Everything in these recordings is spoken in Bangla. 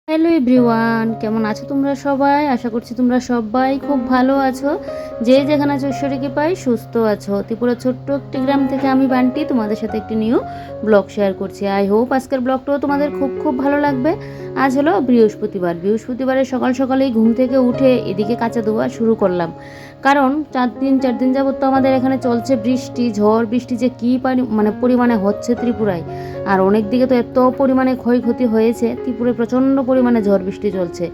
হ্যালো এভরিওয়ান, কেমন আছো তোমরা সবাই? আশা করছি তোমরা সবাই খুব ভালো আছো। যে যেখানে আছো ঈশ্বরীকে পাই সুস্থ আছো। ত্রিপুরা ছোট্ট একটি গ্রাম থেকে আমি বান্টি তোমাদের সাথে একটি নিউ ব্লগ শেয়ার করছি। আই হোপ আজকের ব্লগটাও তোমাদের খুব খুব ভালো লাগবে। আজ হলো বৃহস্পতিবারে সকাল সকালেই ঘুম থেকে উঠে এদিকে কাঁচা ধোয়া শুরু করলাম। কারণ 4 দিন যাবত তো আমাদের এখানে চলছে বৃষ্টি, ঝড় বৃষ্টি যে কী পরিমাণে হচ্ছে ত্রিপুরায়। আর অনেক দিকে তো এত পরিমাণে ক্ষয়ক্ষতি হয়েছে, ত্রিপুরায় প্রচণ্ড পরিমাণে ঝড় বৃষ্টি চলছে।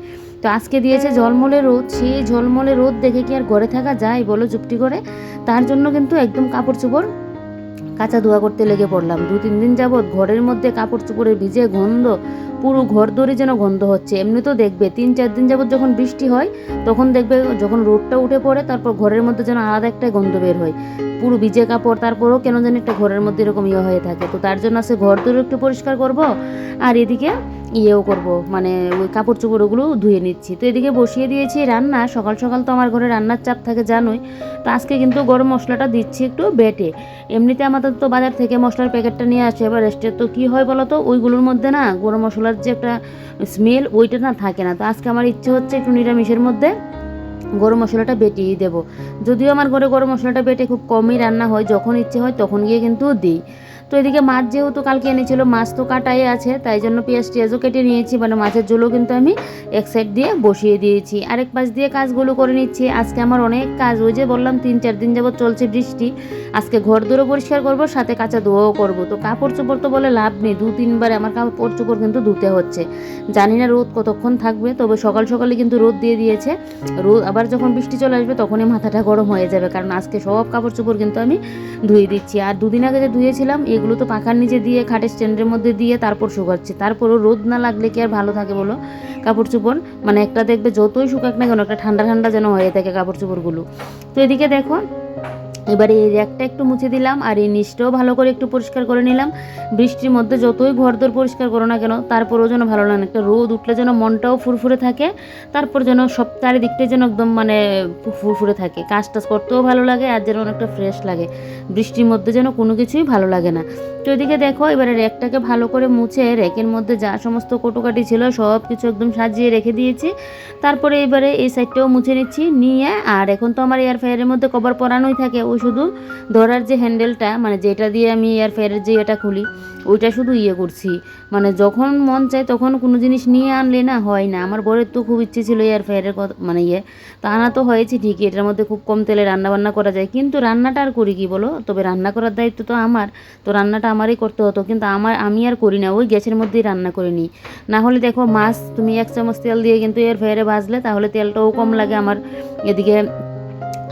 তো আজকে দিয়েছে ঝলমলে রোদ, সেই ঝলমলে রোদ দেখে কি আর ঘরে থাকা যায় বলো চুপটি করে? তার জন্য কিন্তু একদম কাপড় চোপড় কাঁচা ধোয়া করতে লেগে পড়লাম। 2-3 দিন যাবৎ ঘরের মধ্যে কাপড় চোপড়ের ভিজে গন্ধ, পুরো ঘর দড়ি যেন গন্ধ হচ্ছে। এমনি তো দেখবে 3-4 দিন যাবৎ যখন বৃষ্টি হয় তখন দেখবে যখন রোদটা উঠে পড়ে তারপর ঘরের মধ্যে যেন আলাদা একটা গন্ধ বের হয়, পুরো ভিজে কাপড়, তারপরেও কেন জানি একটা ঘরের মধ্যে এরকম হয়ে থাকে। তো তার জন্য আছে ঘর দড়ি একটু পরিষ্কার করব, আর এদিকে করব, মানে ওই কাপড় চোপড়গুলো ধুয়ে নিচ্ছি। তো এদিকে বসিয়ে দিয়েছি রান্না। সকাল সকাল তো আমার ঘরে রান্নার চাপ থাকে জানোই। তো আজকে কিন্তু গরম মশলাটা দিচ্ছি একটু বেটে। এমনিতে আমাদের তো বাজার থেকে মশলার প্যাকেটটা নিয়ে আসে, এবার রেস্টের তো কী হয় বলো তো, ওইগুলোর মধ্যে না গরম মশলার যে একটা স্মেল ওইটা না থাকে না। তো আজকে আমার ইচ্ছে হচ্ছে একটু নিরামিষের মধ্যে গরম মশলাটা বেটেই দেবো। যদিও আমার ঘরে গরম মশলাটা বেটে খুব কমই রান্না হয়, যখন ইচ্ছে হয় তখন গিয়ে কিন্তু দিই। তো এদিকে মাছ যেহেতু কালকে এনেছিল, মাছ তো কাটাই আছে, তাই জন্য পেঁয়াজ টিয়াজও কেটে নিয়েছি, মানে মাছের ঝোলও কিন্তু আমি এক সাইড দিয়ে বসিয়ে দিয়েছি, আরেক পাশ দিয়ে কাজগুলো করে নিচ্ছি। আজকে আমার অনেক কাজ, ওই যে বললাম 3-4 দিন যাবত চলছে বৃষ্টি। আজকে ঘর দোরও পরিষ্কার করব, সাথে কাঁচা ধোয়াও করবো। তো কাপড় চোপড় তো বলে লাভ নেই, 2-3 বার আমার কাপড় চোপড় কিন্তু ধুতে হচ্ছে। জানি না রোদ কতক্ষণ থাকবে, তবে সকাল সকালে কিন্তু রোদ দিয়ে দিয়েছে। রোদ আবার যখন বৃষ্টি চলে আসবে তখনই মাথাটা গরম হয়ে যাবে, কারণ আজকে সব কাপড় চোপড় কিন্তু আমি ধুয়ে দিচ্ছি। আর 2 দিন আগে যে ধুয়েছিলাম এগুলো তো পাখার নিচে দিয়ে খাটের স্ট্যান্ডের মধ্যে দিয়ে তারপর শুকাচ্ছি। তারপরও রোদ না লাগলে কি আর ভালো থাকে বলো কাপড় চোপড়? মানে একটা দেখবে যতই শুকাক না কেন একটা ঠান্ডা ঠান্ডা যেন হয়ে থাকে কাপড় চোপড়গুলো। তো এদিকে দেখো এবারে এই র্যাকটা একটু মুছে দিলাম, আর এই নিচটাও ভালো করে একটু পরিষ্কার করে নিলাম। বৃষ্টির মধ্যে যতই ঘরদোর পরিষ্কার করো না কেন তারপরেও যেন ভালো লাগে না, একটা রোদ উঠলে যেন মনটাও ফুরফুরে থাকে, তারপর যেন সব চারিদিকটাই যেন একদম মানে ফুরফুরে থাকে, কাজ টাজ করতেও ভালো লাগে আর যেন অনেকটা ফ্রেশ লাগে। বৃষ্টির মধ্যে যেন কোনো কিছুই ভালো লাগে না। তো এদিকে দেখো এবারে র্যাকটাকে ভালো করে মুছে র্যাকের মধ্যে যা সমস্ত কটুকাটি ছিল সব কিছু একদম সাজিয়ে রেখে দিয়েছি। তারপরে এবারে এই সাইডটাও মুছে নিচ্ছি নিয়ে, আর এখন তো আমার এয়ার ফ্রায়ারের মধ্যে কভার পরানোই থাকে, ওই শুধু ধরার যে হ্যান্ডেলটা, মানে যেটা দিয়ে আমি এয়ার ফ্রায়ারের যে এটা খুলি ওইটা শুধু করছি। মানে যখন মন চায় তখন কোনো জিনিস নিয়ে আনলে না হয় না। আমার বরের তো খুব ইচ্ছে ছিল এয়ার ফ্রায়ারের মানে তা আনা তো হয়েছে ঠিকই, এটার মধ্যে খুব কম তেলে রান্নাবান্না করা যায়, কিন্তু রান্নাটা আর করি কি বলো? তবে রান্না করার দায়িত্ব তো আমার, তো রান্নাটা আমারই করতে হতো, কিন্তু আমি আর করি না, ওই গ্যাসের মধ্যেই রান্না করে নিই। না হলে দেখো মাছ তুমি 1 চামচ তেল দিয়ে কিন্তু এয়ার ফ্রায়ারে ভাজলে তাহলে তেলটাও কম লাগে আমার, এদিকে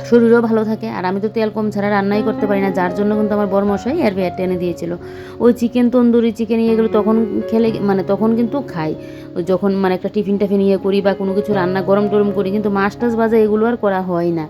শরীরও ভালো থাকে। আর আমি তো তেল কম ছাড়া রান্নাই করতে পারি না, যার জন্য কিন্তু আমার বড়মশাই এয়ার ফ্রায়ারটা এনে দিয়েছিল। ওই চিকেন তন্দুরি চিকেন এগুলো তখন খেলে মানে তখন কিন্তু খাই, ওই যখন মানে একটা টিফিন টাফিন করি বা কোনো কিছু রান্না গরম টরম করি, কিন্তু মাছ টাছ ভাজা এগুলো আর করা হয় না।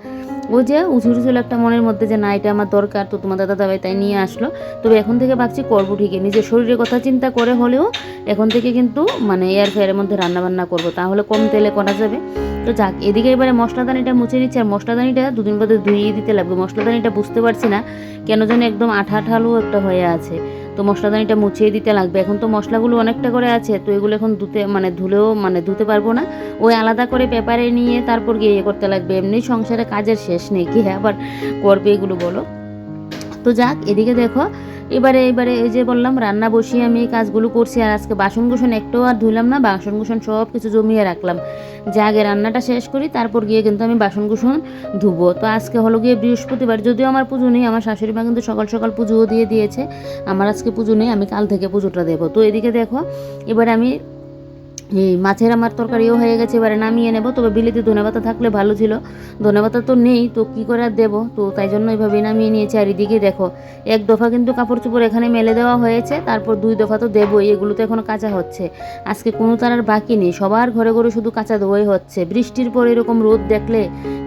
ওই যে উঁচুছিল একটা মনের মধ্যে যে না এটা আমার দরকার, তো তোমার দাদাভাই তাই নিয়ে আসলো। তবে এখন থেকে ভাবছি করবো ঠিকই, নিজের শরীরের কথা চিন্তা করে হলেও এখন থেকে কিন্তু মানে এয়ার ফ্রায়ারের মধ্যে রান্নাবান্না করবো, তাহলে কম তেলে করা যাবে। তো যাক, এদিকে এবারে মশলাদানিটা মুছে নিচ্ছে, আর মশলাদানিটা 2 দিন বাদে ধুইয়ে দিতে লাগবে। মশলাদানিটা বুঝতে পারছি না কেন যেন একদম আঠা আঠালু একটা হয়ে আছে, তো মশলাদানিটা মুছিয়ে দিতে লাগবে। এখন তো মশলাগুলো অনেকটা করে আছে, তো এগুলো এখন ধুতে পারবো না, ওই আলাদা করে পেপারে নিয়ে তারপর গিয়ে করতে লাগবে। এমনি সংসারে কাজের শেষ নেই, কি আবার করবে এগুলো বলো? তো যাক, এদিকে দেখো এবারে এই যে বললাম রান্না বসিয়ে আমি এই কাজগুলো করছি, আর আজকে বাসন কুসন একটাও আর ধুলাম না, বাসন কুসন সব কিছু জমিয়ে রাখলাম যে আগে রান্নাটা শেষ করি তারপর গিয়ে কিন্তু আমি বাসন কুসন ধুবো। তো আজকে হলো গিয়ে বৃহস্পতিবার, যদিও আমার পুজো নেই, আমার শাশুড়ি মা কিন্তু সকাল সকাল পুজোও দিয়ে দিয়েছে। আমার আজকে পুজো নেই, আমি কাল থেকে পুজোটা দেবো। তো এদিকে দেখো এবার আমি এই মাছের আমার তরকারিও হয়ে গেছে, এবারে নামিয়ে নেব। তবে বিলিতি ধনেপাতা থাকলে ভালো ছিল, ধনেপাতা তো নেই, তো কী করে আর দেবো, তো তাই জন্য এইভাবেই নামিয়ে নিয়েছি। আর এদিকে দেখো 1 দফা কিন্তু কাপড় চোপড় এখানে মেলে দেওয়া হয়েছে, তারপর 2 দফা তো দেবোই, এগুলো তো এখনও কাঁচা হচ্ছে। আজকে কোনো তার আর বাকি নেই, সবার ঘরে ঘরে শুধু কাঁচা ধোয়াই হচ্ছে। বৃষ্টির পর এরকম রোদ দেখলে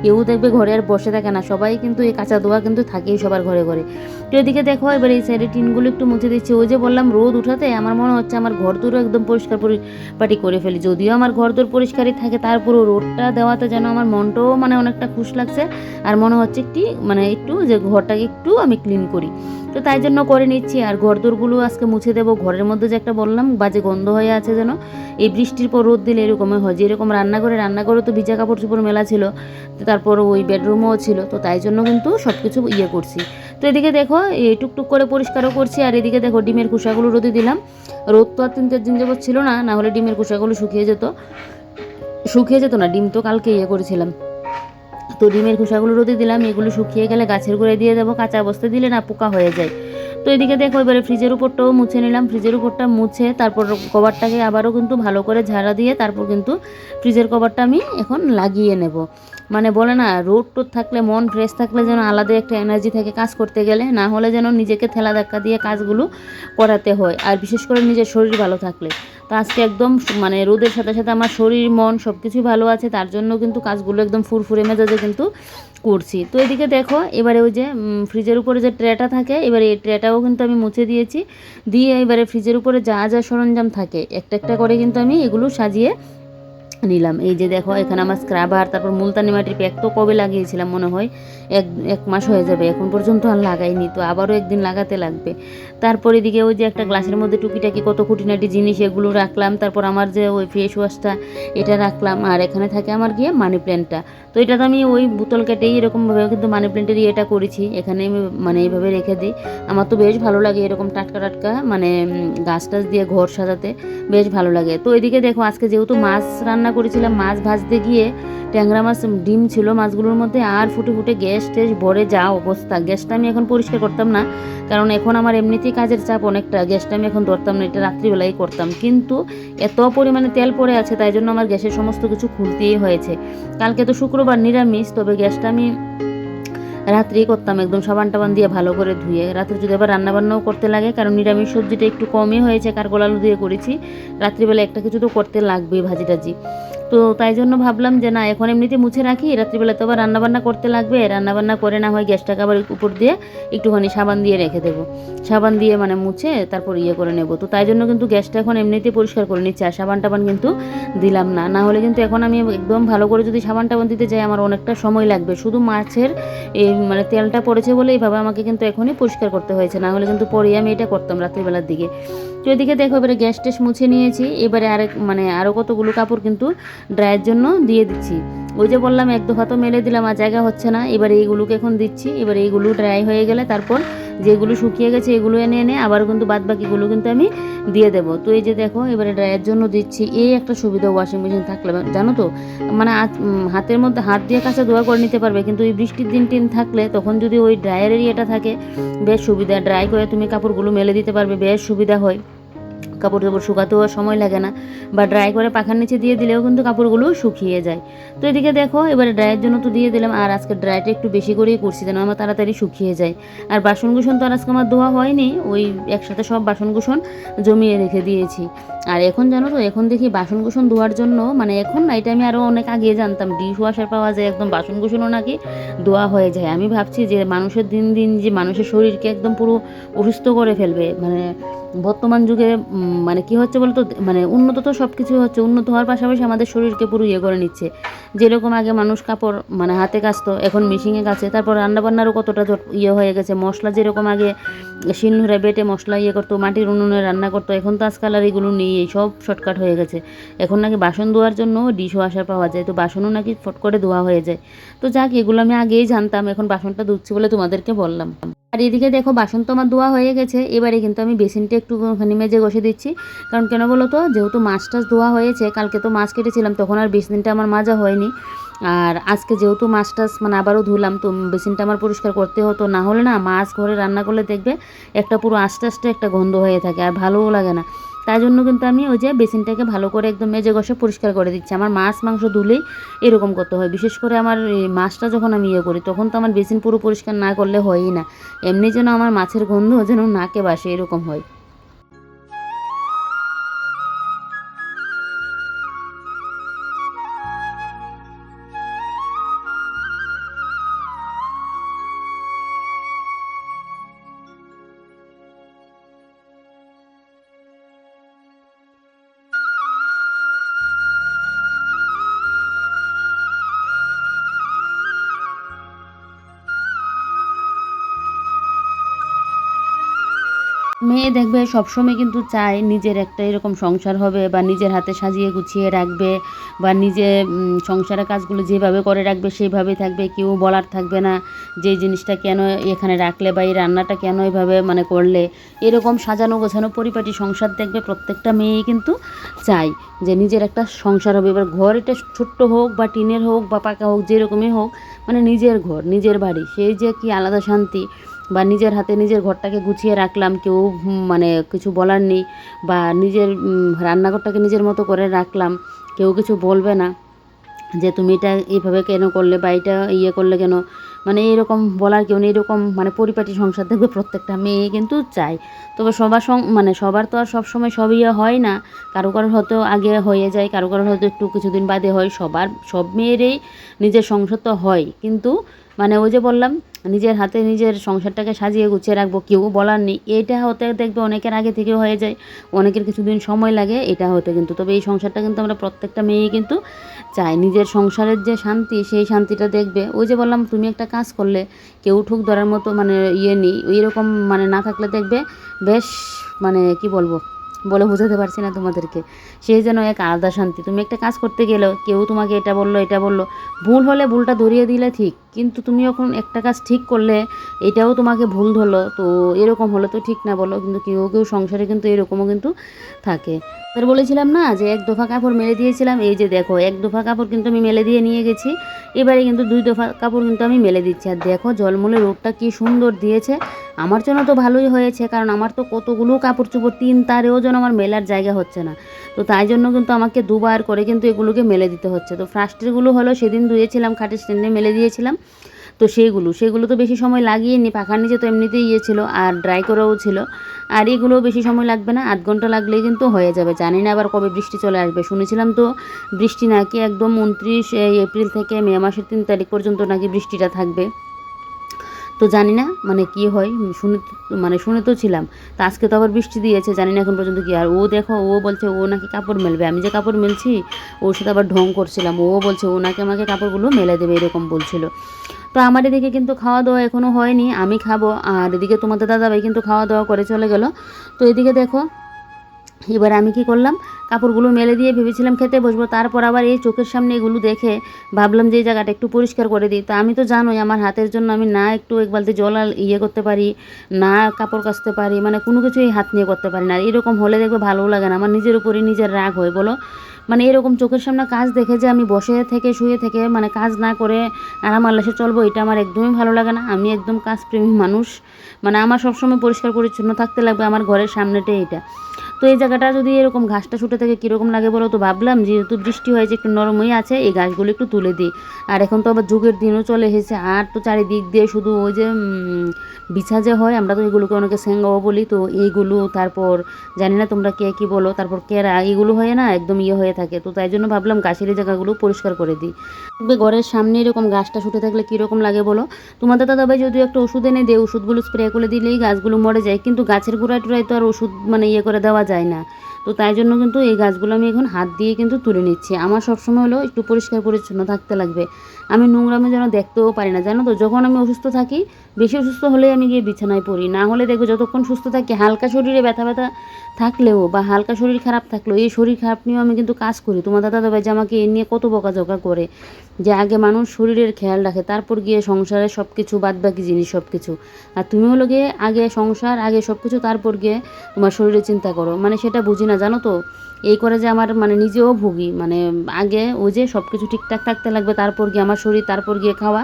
কেউ দেখবে ঘরে আর বসে থাকে না, সবাই কিন্তু এই কাঁচা ধোয়া কিন্তু থাকেই সবার ঘরে ঘরে। তো এদিকে দেখো এবার এই সাইডে টিনগুলো একটু মুছে দিচ্ছি। ওই যে বললাম রোদ উঠাতে আমার মনে হচ্ছে আমার ঘর দুটো একদম পরিষ্কার পরিপাটি করি। করে ফেলি। যদিও আমার ঘরদোর পরিষ্কারই থাকে, তারপরেও রোদটা দেওয়াতে যেন আমার মনটাও মানে অনেকটা খুশ লাগছে, আর মনে হচ্ছে একটু যে ঘরটাকে একটু আমি ক্লিন করি। তো তাই জন্য করে নিচ্ছি। আর ঘরদোরগুলো আজকে মুছে দেবো। ঘরের মধ্যে যে একটা বললাম বাজে গন্ধ হয়ে আছে, যেন এই বৃষ্টির পর রোদ দিলে এরকমই হয়। যেরকম রান্নাঘরে তো ভিজা কাপড় চোপড় মেলা ছিল, তারপর ওই বেডরুমও ছিল, তো তাই জন্য কিন্তু সব কিছু করছি। তো এদিকে দেখো এই টুকটুক করে পরিষ্কারও করছি, আর এদিকে দেখো ডিমের খোসাগুলো রোদে দিলাম। রোদ তো আর 3-4 দিন যাবত ছিল না, না হলে ডিমের খোসাগুলো শুকিয়ে যেত না। ডিম তো কালকে করেছিলাম। তো ডিমের খোসাগুলো রোদে দিলাম, এগুলো শুকিয়ে গেলে গাছের গোড়ায় দিয়ে দেবো। কাঁচা অবস্থায় দিলে না পোকা হয়ে যায়। তো এদিকে দেখো এবারে ফ্রিজের উপরটাও মুছে নিলাম। ফ্রিজের উপরটা মুছে তারপর কভারটাকে আবারও কিন্তু ভালো করে ঝাড়া দিয়ে তারপর কিন্তু ফ্রিজের কভারটা আমি এখন লাগিয়ে নেব। মানে বলে না, রোদ টোদ থাকলে, মন ফ্রেশ থাকলে যেন আলাদা একটা এনার্জি থাকে কাজ করতে গেলে, না হলে যেন নিজেকে ঠেলা ধাক্কা দিয়ে কাজগুলো করাতে হয়, আর বিশেষ করে নিজের শরীর ভালো থাকলে। তো আজকে একদম মানে রোদের সাথে সাথে আমার শরীর মন সব কিছুই ভালো আছে, তার জন্য কিন্তু কাজগুলো একদম ফুরফুরে মেজাজে কিন্তু করছি। তো এদিকে দেখো এবারে ওই যে ফ্রিজের উপরে যে ট্রেটা থাকে, এবারে এই ট্রেটাও কিন্তু আমি মুছে দিয়েছি। দিয়ে এবারে ফ্রিজের উপরে যা যা সরঞ্জাম থাকে একটা একটা করে কিন্তু আমি এগুলো সাজিয়ে নিলাম। এই যে দেখো এখানে আমার স্ক্রাবার, তারপর মুলতানি মাটির প্যাক তো কবে লাগিয়েছিলাম, মনে হয় এক মাস হয়ে যাবে, এখন পর্যন্ত আর লাগাইনি, তো আবারও একদিন লাগাতে লাগবে। তারপর এদিকে ওই যে একটা গ্লাসের মধ্যে টুকিটাকি কত খুঁটিনাটি জিনিস এগুলো রাখলাম। তারপর আমার যে ওই ফেস ওয়াশটা এটা রাখলাম, আর এখানে থাকে আমার গিয়ে মানি প্ল্যান্টটা। তো এটা তো আমি ওই বোতল কেটেই এরকমভাবে কিন্তু মানি প্ল্যান্টের এটা করেছি, এখানে আমি মানে এইভাবে রেখে দিই। আমার তো বেশ ভালো লাগে এরকম টাটকা টাটকা মানে গাছ টাছ দিয়ে ঘর সাজাতে, বেশ ভালো লাগে। তো এদিকে দেখো আজকে যেহেতু মাছ রান্না করেছিলাম, মাছ ভাজতে গিয়ে ট্যাংরা মাছ ডিম ছিল মাছগুলোর মধ্যে, আর ফুটে ফুটে গ্যাস টেস ভরে যা অবস্থা। গ্যাসটা আমি এখন পরিষ্কার করতাম না, কারণ এখন আমার এমনিতেই কাজের চাপ অনেকটা, গ্যাসটা আমি এখন ধরতাম না, এটা রাত্রিবেলাই করতাম। কিন্তু এত পরিমাণে তেল পড়ে আছে, তাই জন্য আমার গ্যাসের সমস্ত কিছু খুলতেই হয়েছে। কালকে তো শুক্রবার নিরামিষ, তবে গ্যাসটা আমি রাত্রেই করতাম একদম সাবান টাবান দিয়ে ভালো করে ধুয়ে। রাত্রে যদি আবার রান্নাবান্নাও করতে লাগে, কারণ নিরামিষ সবজিটা একটু কমই হয়েছে, কারকোল আলু দিয়ে করেছি, রাত্রিবেলা একটা কিছু তো করতে লাগবে, ভাজি টাজি। তো তাই জন্য ভাবলাম যে না, এখন এমনিতে মুছে রাখি, রাত্রিবেলা তো আবার রান্নাবান্না করতে লাগবে, রান্নাবান্না করে না হয় গ্যাসটাকে আবার উপর দিয়ে একটুখানি সাবান দিয়ে রেখে দেবো। সাবান দিয়ে মানে মুছে তারপর করে নেব। তো তাই জন্য কিন্তু গ্যাসটা এখন এমনিতে পরিষ্কার করে নিচ্ছি, আর সাবান টাবান কিন্তু দিলাম না। না হলে কিন্তু এখন আমি একদম ভালো করে যদি সাবান টাবান দিতে যাই, আমার অনেকটা সময় লাগবে। শুধু মাছের এই মানে তেলটা পড়েছে বলে এইভাবে আমাকে কিন্তু এখনই পরিষ্কার করতে হয়েছে, না হলে কিন্তু পরেই আমি এটা করতাম রাত্রিবেলার দিকে। তো এদিকে দেখো এবারে গ্যাস টেস মুছে নিয়েছি। এবারে আরও কতগুলো কাপড় কিন্তু ড্রায়ের জন্য দিয়ে দিচ্ছি। ওই যে বললাম এক দফা তো মেলে দিলাম, আর জায়গা হচ্ছে না, এবারে এইগুলোকে এখন দিচ্ছি। এবারে এইগুলো ড্রাই হয়ে গেলে তারপর যেগুলো শুকিয়ে গেছে এগুলো এনে এনে আবার কিন্তু বাদ বাকিগুলো কিন্তু আমি দিয়ে দেবো। তো এই যে দেখো এবারে ড্রায়ের জন্য দিচ্ছি। এই একটা সুবিধা ওয়াশিং মেশিন থাকলে, জানো তো, মানে হাতের মধ্যে হাত দিয়ে কাছে ধোয়া করে নিতে পারবে, কিন্তু এই বৃষ্টির দিন টিন থাকলে তখন যদি ওই ড্রায়ারের ইয়েটা থাকে, বেশ সুবিধা। ড্রাই করে তুমি কাপড়গুলো মেলে দিতে পারবে, বেশ সুবিধা হয়। কাপড় টাপড় শুকাতেও সময় লাগে না, বা ড্রাই করে পাখার নিচে দিয়ে দিলেও কিন্তু কাপড়গুলো শুকিয়ে যায়। তো এদিকে দেখো এবারে ড্রাইয়ের জন্য তো দিয়ে দিলাম, আর আজকে ড্রাইটা একটু বেশি করেই করছি যেন আমার তাড়াতাড়ি শুকিয়ে যায়। আর বাসনকুসন তো আর আজকে আমার ধোয়া হয়নি, ওই একসাথে সব বাসনকুসন জমিয়ে রেখে দিয়েছি। আর এখন জানো তো, এখন দেখি বাসনকুসন ধোয়ার জন্য, মানে এখন না, এটা আমি আরও অনেক আগে জানতাম, ডিশ ওয়াশার পাওয়া যায়, একদম বাসনকুসনও নাকি ধোয়া হয়ে যায়। আমি ভাবছি যে মানুষের দিন দিন যে মানুষের শরীরকে একদম পুরো অসুস্থ করে ফেলবে। মানে বর্তমান যুগে মানে কি হচ্ছে বলতো, মানে উন্নত তো সব কিছুই হচ্ছে, উন্নত হওয়ার পাশাপাশি আমাদের শরীরকে পুরো করে নিচ্ছে। যেরকম আগে মানুষ কাপড় মানে হাতে কাচতো, এখন মেশিনে কাচে। তারপর রান্নাবান্নারও কতটা হয়ে গেছে। মশলা যেরকম আগে শিলনোড়ায় বেটে মশলা করতো, মাটির উনুনে রান্না করতো, এখন তো আজকাল আর এগুলো নেই, সব শর্টকাট হয়ে গেছে। এখন নাকি বাসন ধোয়ার জন্য ডিশ ওয়াশার পাওয়া যায়, তো বাসনও নাকি ফট করে ধোয়া হয়ে যায়। তো যাক, এগুলো আমি আগেই জানতাম, এখন বাসনটা ধুচ্ছি বলে তোমাদেরকে বললাম। আর এদিকে দেখো বাসন তো আমার ধোয়া হয়ে গেছে, এবারে কিন্তু আমি বেসিনটা একটুখানি মেজে ঘষে দিচ্ছি। কারণ কেন বলো তো, যেহেতু মাছ টাছ ধোয়া হয়েছে, কালকে তো মাছ কেটেছিলাম, তখন আর বেসিনটা আমার মাজা হয়নি। আর আজকে যেহেতু মাছ টাছ মানে আবারও ধুলাম, তো বেসিনটা আমার পরিষ্কার করতে হতো, না হলে না মাছ ঘরে রান্না করলে দেখবে একটা পুরো আস্তে আস্তে একটা গন্ধ হয়ে থাকে, আর ভালোও লাগে না। তাই জন্য কিন্তু আমি ওই যে বেসিনটাকে ভালো করে একদম মেজে ঘষে পরিষ্কার করে দিচ্ছি। আমার মাছ মাংস ধুলেই এরকম করতে হয়, বিশেষ করে আমার এই মাছটা যখন আমি করি, তখন তো আমার বেসিন পুরো পরিষ্কার না করলে হয়ই না। এমনি যেন আমার মাছের গন্ধ যেন নাকে বাসে, এরকম হয়। মেয়ে দেখবে সবসময় কিন্তু চায় নিজের একটা এরকম সংসার হবে বা নিজের হাতে সাজিয়ে গুছিয়ে রাখবে বা নিজে সংসারের কাজগুলো যেভাবে করে রাখবে সেইভাবেই থাকবে, কেউ বলার থাকবে না যে এই জিনিসটা কেন এখানে রাখলে বা এই রান্নাটা কেন এভাবে মানে করলে। এরকম সাজানো গোছানো পরিপাটি সংসার দেখবে প্রত্যেকটা মেয়েই কিন্তু চায় যে নিজের একটা সংসার হবে। এবার ঘর এটা ছোট্ট হোক বা টিনের হোক বা পাকা হোক, যেরকমই হোক, মানে নিজের ঘর নিজের বাড়ি, সেই যে কি আলাদা শান্তি। বা নিজের হাতে নিজের ঘরটাকে গুছিয়ে রাখলাম, কেউ মানে কিছু বলার নেই, বা নিজের রান্নাঘরটাকে নিজের মতো করে রাখলাম, কেউ কিছু বলবে না যে তুমি এটা এইভাবে কেন করলে বা এটা ইয়ে করলে কেন, মানে এরকম বলার কেউ নেই। এরকম মানে পরিপাটি সংসার দেখবে প্রত্যেকটা মেয়ে কিন্তু চায়। তবে সবার মানে সবার তো আর সবসময় সব ইয়ে হয় না, কারো কারোর হয়তো আগে হয়ে যায়, কারো কারোর হয়তো একটু কিছুদিন বাদে হয়। সব মেয়েরই নিজের সংসার তো হয়, কিন্তু মানে ওই যে বললাম নিজের হাতে নিজের সংসারটাকে সাজিয়ে গুছিয়ে রাখবো, কেউ বলার নেই, এটা হতে দেখবে অনেকের আগে থেকে হয়ে যায়, অনেকের কিছুদিন সময় লাগে এটা হতে কিন্তু। তবে এই সংসারটা কিন্তু আমরা প্রত্যেকটা মেয়েই কিন্তু চাই, নিজের সংসারের যে শান্তি সেই শান্তিটা দেখবে। ওই যে বললাম তুমি একটা কাজ করলে কেউ ঠুক ধরার মতো মানে ইয়ে নেই, এরকম মানে না থাকলে দেখবে বেশ মানে কি বলবো, বলে বোঝাতে পারছি না তোমাদেরকে, সেই যেন এক আলাদা শান্তি। তুমি একটা কাজ করতে গেলেও কেউ তোমাকে এটা বললো, ভুল হলে ভুলটা ধরিয়ে দিলে ঠিক, কিন্তু তুমি যখন একটা কাজ ঠিক করলে এটাও তোমাকে ভুল ধরলো, তো এরকম হলো তো ঠিক না বলো। কিন্তু কেউ কেউ সংসারে কিন্তু এরকমও কিন্তু থাকে। এবার বলেছিলাম না যে এক দফা কাপড় মেলে দিয়েছিলাম, এই যে দেখো এক দফা কাপড় কিন্তু আমি মেলে দিয়ে নিয়ে গেছি, এবারে কিন্তু 2 দফা কাপড় কিন্তু আমি মেলে দিচ্ছি। আর দেখো জলমলে রোদটা কি সুন্দর দিয়েছে, আমার জন্য তো ভালোই হয়েছে, কারণ আমার তো কতগুলো কাপড় চোপড় 3 তারেও যেন আমার মেলার জায়গা হচ্ছে না, তো তাই জন্য কিন্তু আমাকে দুবার করে কিন্তু এগুলোকে মেলে দিতে হচ্ছে। তো ফার্স্টেরগুলো হলো সেদিন ধুয়েছিলাম, খাটের স্ট্যান্ডে মেলে দিয়েছিলাম, তো সেগুলো তো বেশি সময় লাগিয়েনি, পাখার নিচে তো এমনিতেই ইয়ে ছিল আর ড্রাই করেও ছিল। আর এগুলো বেশি সময় লাগবে না, 8 ঘন্টা লাগলেই কিন্তু হয়ে যাবে। জানি না আবার কবে বৃষ্টি চলে আসবে, শুনেছিলাম তো বৃষ্টি নাকি একদম 29 এপ্রিল থেকে মে মাসের 3 তারিখ পর্যন্ত নাকি বৃষ্টিটা থাকবে। তো জানি না মানে কি হয়, শুনে তো ছিলাম, তো আজকে তো আবার বৃষ্টি দিয়েছে, জানি না এখন পর্যন্ত কি। আর ও দেখো ও বলছে ও নাকি কাপড় মেলবে, আমি যে কাপড় মেলছি ওর সাথে আবার ঢং করছিলাম, ও বলছে ও নাকি আমাকে কাপড়গুলো মেলে দেবে এরকম বলছিল। তো আমার এদিকে কিন্তু খাওয়া দাওয়া এখনও হয়নি, আমি খাবো, আর এদিকে তোমাদের দাদাভাই কিন্তু খাওয়া দাওয়া করে চলে গেল। তো এদিকে দেখো এবার আমি কি করলাম, কাপড়গুলো মেলে দিয়ে ভেবেছিলাম খেতে বসবো, তারপর আবার এই চোখের সামনে এগুলো দেখে ভাবলাম যে এই জায়গাটা একটু পরিষ্কার করে দিই। তো আমি তো জানোই আমার হাতের জন্য আমি না একটু এক বালতি জল ইয়ে করতে পারি, না কাপড় কাচতে পারি, মানে কোনো কিছুই হাত নিয়ে করতে পারি না। আর এরকম হলে দেখবে ভালোও লাগে না, আমার নিজের উপরই নিজের রাগ হয় বলো। মানে এরকম চোখের সামনে কাজ দেখে যে আমি বসে থেকে শুয়ে থেকে মানে কাজ না করে আরাম আল্লাসে চলবো, এটা আমার একদমই ভালো লাগে না। আমি একদম কাজপ্রেমী মানুষ, মানে আমার সবসময় পরিষ্কার পরিচ্ছন্ন থাকতে লাগবে, আমার ঘরের সামনেটাই এটা। তো এই জায়গাটা যদি এরকম ঘাসটা ছুটে থাকে কীরকম লাগে বলো, তো ভাবলাম যেহেতু বৃষ্টি হয়েছে একটু নরমই আছে, এই গাছগুলো একটু তুলে দিই। আর এখন তো আবার যুগের দিনও চলে এসেছে, আর তো চারিদিক দিয়ে শুধু ওই যে বিছা যে হয়, আমরা তো এগুলোকে অনেকে সেঙ্গাও বলি, তো এইগুলো তারপর জানি না তোমরা কে কী বলো, তারপর কেরা, এগুলো হয়ে না একদম ইয়ে হয়ে থাকে। তো তাই জন্য ভাবলাম গাছের এই জায়গাগুলো পরিষ্কার করে দিই। দেখবে ঘরের সামনে এরকম গাছটা ছুটে থাকলে কীরকম লাগে বলো। তোমাদের দাদাভাই যদিও একটা ওষুধ এনে দেয়, ওষুধগুলো স্প্রে করে দিলেই গাছগুলো মরে যায়, কিন্তু গাছের গোড়ায় টোড়ায় তো আর ওষুধ মানে ইয়ে করে দেওয়া যায় না। তো তাই জন্য কিন্তু এই গাছগুলো আমি এখন হাত দিয়ে কিন্তু তুলে নিচ্ছি। আমার সবসময় হলো একটু পরিষ্কার পরিচ্ছন্ন থাকতে লাগবে, আমি নোংরামে যেন দেখতেও পারি না, জানো তো। যখন আমি অসুস্থ থাকি, বেশি অসুস্থ হলেই আমি গিয়ে বিছানায় পড়ি, না হলে দেখবে যতক্ষণ সুস্থ থাকি হালকা শরীরে ব্যথা ব্যথা থাকলেও বা হালকা শরীর খারাপ থাকলেও, এই শরীর খারাপ নিয়েও আমি কিন্তু কাজ করি। তোমার দাদাভাই যে আমাকে এ নিয়ে কত বকাঝকা করে, যে আগে মানুষ শরীরের খেয়াল রাখে তারপর গিয়ে সংসারের সব কিছু বাদবাকি জিনিস সব কিছু, আর তুমি হলো গিয়ে আগে সংসার আগে সব কিছু তারপর গিয়ে তোমার শরীরের চিন্তা করো, মানে সেটা বুঝি না জানো তো। এই করে যে আমার মানে নিজেও ভুগি, মানে আগে ওই যে সব কিছু ঠিকঠাক থাকতে লাগবে তারপর গিয়ে আমার শরীর, তারপর গিয়ে খাওয়া,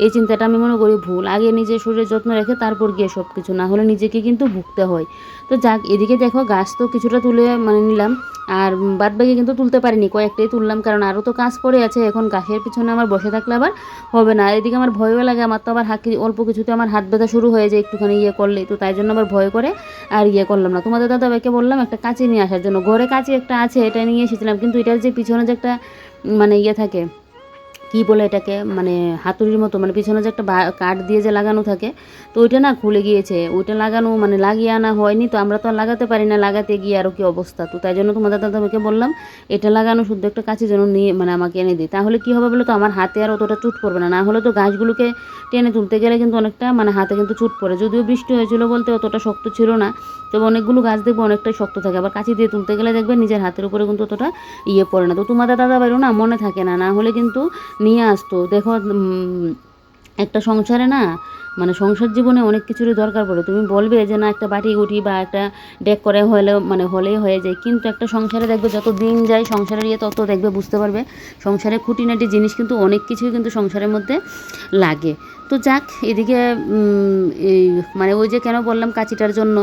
এই চিন্তাটা আমি মনে করি ভুল। আগে নিজের শরীরের যত্ন রেখে তারপর গিয়ে সব কিছু, না হলে নিজেকে কিন্তু ভুগতে হয়। তো যাক, এদিকে দেখো গাছ তো কিছুটা তুলে মানে নিলাম, আর বাদ বাকি কিন্তু তুলতে পারিনি, কয়েকটাই তুললাম, কারণ আরও তো কাজ পড়ে আছে। এখন গাছের পিছনে আমার বসে থাকলে আবার হবে না, এদিকে আমার ভয়ও লাগে, আমার তো আবার অল্প কিছুতে আমার হাত ব্যথা শুরু হয়ে যায় একটুখানি ইয়ে করলেই, তো তাই জন্য আবার ভয় করে আর ইয়ে করলাম না। তোমাদের দাদাভাইকে বললাম একটা কাঁচি নিয়ে আসার জন্য, ঘরে কাঁচি একটা আছে এটা নিয়ে এসেছিলাম, কিন্তু এটার যে পিছনে যে একটা মানে ইয়ে থাকে কী বলে এটাকে, মানে হাতুড়ির মতো, মানে পিছনে যে একটা কাঠ দিয়ে যে লাগানো থাকে, তো ওইটা না খুলে গিয়েছে। ওইটা লাগানো মানে লাগিয়ে আনা হয়নি, তো আমরা তো আর লাগাতে পারি না, লাগাতে গিয়ে আরও কী অবস্থা। তো তাই জন্য তোমাদের দাদাভাইকে বললাম এটা লাগানো শুদ্ধ একটা কাঁচি যেন নিয়ে মানে আমাকে এনে দিই, তাহলে কী হবে বলে তো আমার হাতে আর অতটা চুট পড়বে না। না হলে তো গাছগুলোকে টেনে তুলতে গেলে কিন্তু অনেকটা মানে হাতে কিন্তু চুট পড়ে, যদিও বৃষ্টি হয়েছিল বলতে অতটা শক্ত ছিল না, তবে অনেকগুলো গাছ দেখবে অনেকটাই শক্ত থাকে, আবার কাঁচি দিয়ে তুলতে গেলে দেখবে নিজের হাতের উপরে কিন্তু অতটা পড়ে না। তো তোমাদের দাদাভাইরও না মনে থাকে না, না হলে কিন্তু নিয়ে আসতো। দেখো একটা সংসারে না মানে সংসার জীবনে অনেক কিছুরই দরকার পড়ে। তুমি বলবে যে না একটা বাটি গুটি বা একটা ডেক করে হলেও মানে হলেই হয়ে যায়, কিন্তু একটা সংসারে দেখবে যত দিন যায় সংসারের তত দেখবে বুঝতে পারবে সংসারে খুঁটিনাটি জিনিস কিন্তু অনেক কিছুই কিন্তু সংসারের মধ্যে লাগে। তো যাক, এদিকে এই মানে ওই যে কেন বললাম কাঁচিটার জন্য,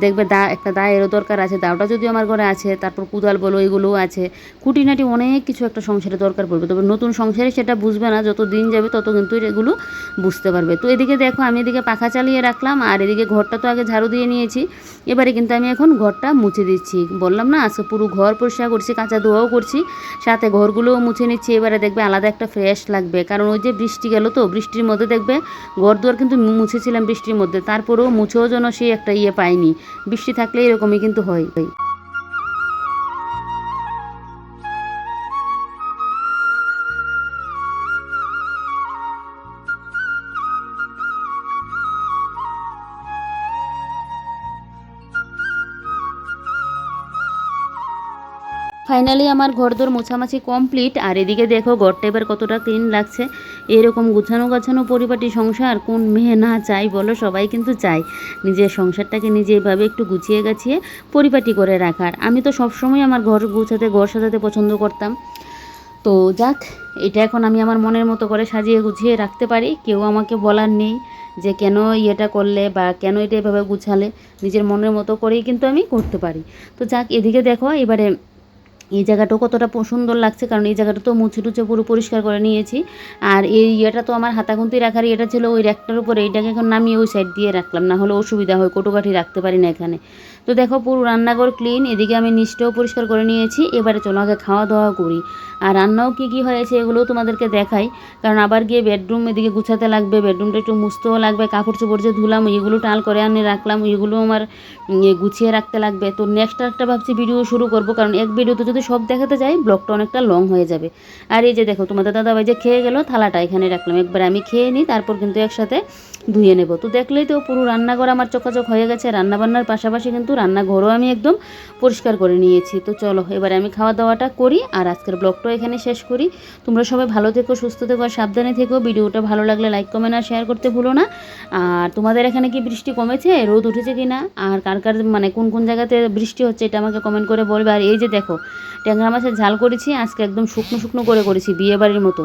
দেখবে একটা দায়েরও দরকার আছে, দাওটা যদিও আমার ঘরে আছে, তারপর কুদাল বলো এগুলোও আছে, খুঁটিনাটি অনেক কিছু একটা সংসারে দরকার পড়বে। তবে নতুন সংসারে সেটা বুঝবে না, যত দিন যাবে তত কিন্তু এগুলো বুঝতে পারবে। তো এদিকে দেখো আমি এদিকে পাখা চালিয়ে রাখলাম, আর এদিকে ঘরটা তো আগে ঝাড়ু দিয়ে নিয়েছি, এবারে কিন্তু আমি এখন ঘরটা মুছে দিচ্ছি। বললাম না আজকে পুরো ঘর পরিষ্কার করছি, কাঁচা ধোয়াও করছি, সাথে ঘরগুলোও মুছে নিচ্ছি। এবারে দেখবে আলাদা একটা ফ্রেশ লাগবে, কারণ ওই যে বৃষ্টি গেল, তো বৃষ্টির মধ্যে দেখবে ঘর দুয়ার কিন্তু মুছেছিলাম বৃষ্টির মধ্যে, তারপরেও মুছেও যেন সেই একটা পাইনি। বৃষ্টি থাকলে এরকমই কিন্তু হয়। ফাইনালি আমার ঘরদোর মোছামাছি কমপ্লিট, আর এদিকে দেখো ঘরটা এবার কতটা ক্লিন লাগছে। এরকম গুছানো গাছানো পরিপাটি সংসার কোন মেয়ে না চাই বলো, সবাই কিন্তু চায় নিজের সংসারটাকে নিজে এভাবে একটু গুছিয়ে গাছিয়ে পরিপাটি করে রাখার। আমি তো সবসময় আমার ঘর গুছাতে ঘর সাজাতে পছন্দ করতাম। তো যাক, এটা এখন আমি আমার মনের মতো করে সাজিয়ে গুছিয়ে রাখতে পারি, কেউ আমাকে বলার নেই যে কেন এটা করলে বা কেন এটা এভাবে গুছালে, নিজের মনের মতো করেই কিন্তু আমি করতে পারি। তো যাক, এদিকে দেখো এবারে এই জায়গাটাও কতটা সুন্দর লাগছে, কারণ এই জায়গাটা তো মুছে টুছে পুরো পরিষ্কার করে নিয়েছি। আর এই তো আমার হাতাখুন্তি রাখার এটা ছিল ওই র্যাকটার উপরে, এইটাকে এখন নামিয়ে ওই সাইড দিয়ে রাখলাম, না হলে অসুবিধা হয়, কোটোকাঠি রাখতে পারি না এখানে। তো দেখো পুরো রান্নাঘর ক্লিন, এদিকে আমি নিচটাও পরিষ্কার করে নিয়েছি। এবারে চলো আগে খাওয়া দাওয়া করি, আর রান্নাও কী হয়েছে এগুলোও তোমাদেরকে দেখাই, কারণ আবার গিয়ে বেডরুম এদিকে গুছাতে লাগবে, বেডরুমটা একটু মুছতেও লাগবে, কাপড় চোপড় যে ধুলাম এগুলো টাল করে আনি রাখলাম, এগুলো আমার গুছিয়ে রাখতে লাগবে। তো নেক্সট একটা ভাবছি ভিডিও শুরু করব, কারণ এক ভিডিওতে যদি সব দেখাতে যাই ব্লগটা অনেকটা লং হয়ে যাবে। আর এই যে দেখো তোমাদের দাদাভাই যে খেয়ে গেল, থালাটা এখানে রাখলাম, একবার আমি খেয়ে নিই, তারপর কিন্তু একসাথে ধুয়ে নেব। তো দেখলেই তো পুরো রান্নাঘর আমার চকাচক হয়ে গেছে, রান্নাবান্নার পাশাপাশি কিন্তু রান্নাঘরও আমি একদম পরিষ্কার করে নিয়েছি। তো চলো এবারে আমি খাওয়া দাওয়াটা করি, আর আজকের ব্লগটাও এখানে শেষ করি। তোমরা সবাই ভালো থেকো, সুস্থ থেকো, আর সাবধানে থেকো। ভিডিওটা ভালো লাগলে লাইক কমেন্ট আর শেয়ার করতে ভুলো না। আর তোমাদের এখানে কি বৃষ্টি কমেছে, রোদ উঠেছে কি না, আর কার কার মানে কোন কোন জায়গাতে বৃষ্টি হচ্ছে এটা আমাকে কমেন্ট করে বলবে। আর এই যে দেখো ট্যাংরা মাছের ঝাল করেছি আজকে, একদম শুকনো শুকনো করে করেছি বিয়েবাড়ির মতো।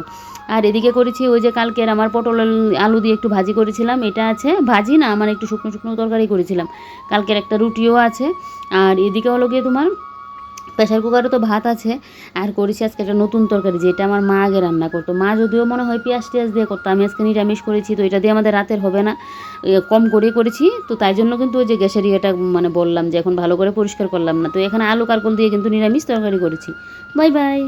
আর এদিকে করেছি ওই যে কালকের আমার পটল আলু দিয়ে একটু ভাজি করেছিলাম, এটা আছে ভাজি না, মানে একটু শুকনো শুকনো তরকারি করেছিলাম, কালকের একটা রুটিও আছে। আর এদিকে হলো গিয়ে তোমার প্রেশার কুকারে তো ভাত আছে, আর করেছি আজকে একটা নতুন তরকারি, যেটা আমার মা আগে রান্না করতো। মা যদিও মনে হয় পেঁয়াজ টিয়াজ দিয়ে করতো, আমি আজকে নিরামিষ করেছি, তো এটা দিয়ে আমাদের রাতের হবে না, কম করেই করেছি। তো তাই জন্য কিন্তু ওই যে গ্যাসের এটা মানে বললাম যে এখন ভালো করে পরিষ্কার করলাম না। তো এখানে আলু কারকল দিয়ে কিন্তু নিরামিষ তরকারি করেছি। Bye bye.